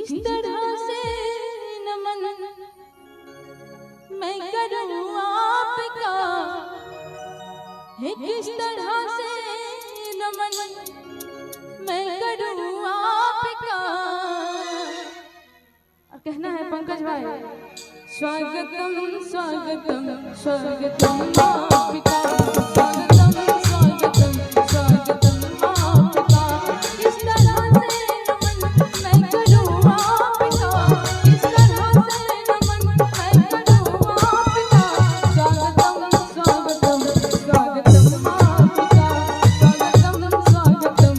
किस तरह से नमन मैं करूं आपका है, किस तरह से नमन मैं करूं आपका। अब कहना है पंकज भाई, स्वागतम स्वागतम स्वागतम आपका, स्वागतम स्वागतम स्वागतम आपका। किस तरह से नमन मैं करूं आपका, किस तरह से नमन मैं करूं आपका। स्वागतम स्वागतम स्वागतम आपका, स्वागतम स्वागतम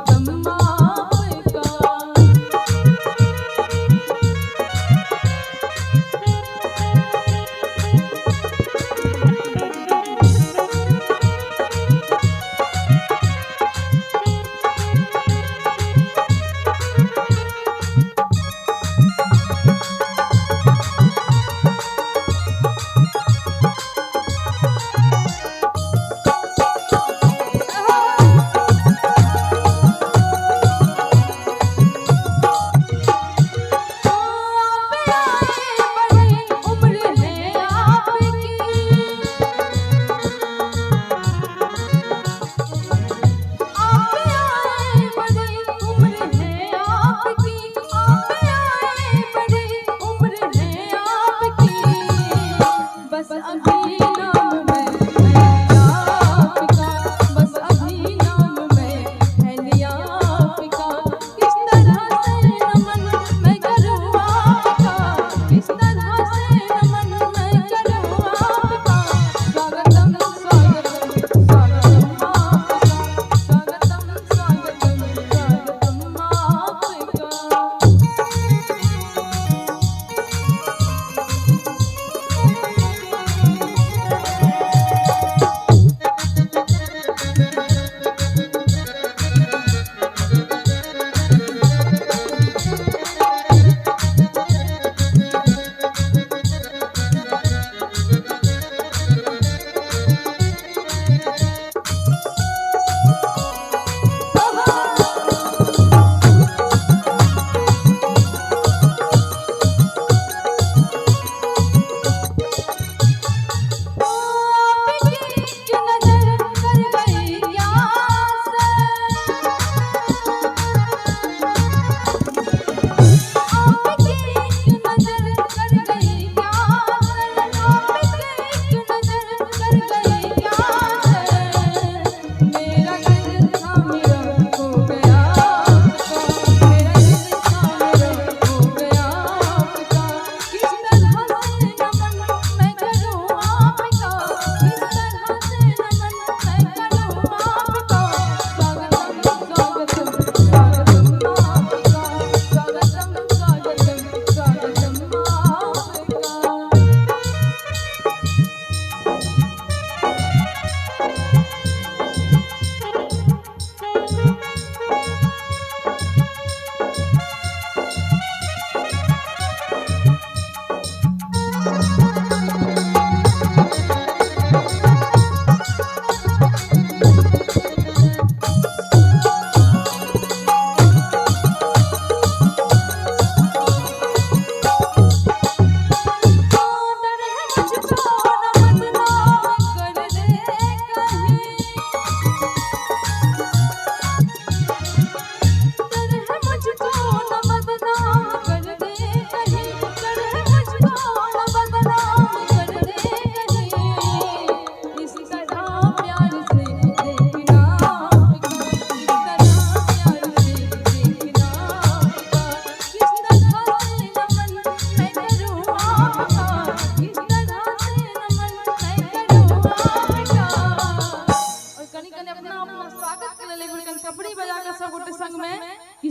स्वागतम आपका।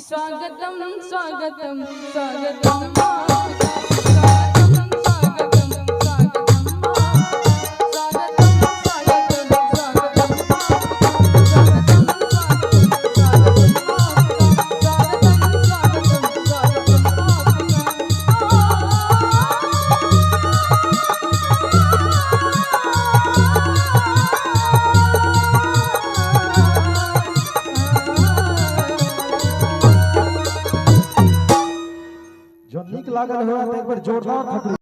स्वागतम स्वागतम स्वागतम नीक लागल हो तो एक बार जोरदार थपड़ी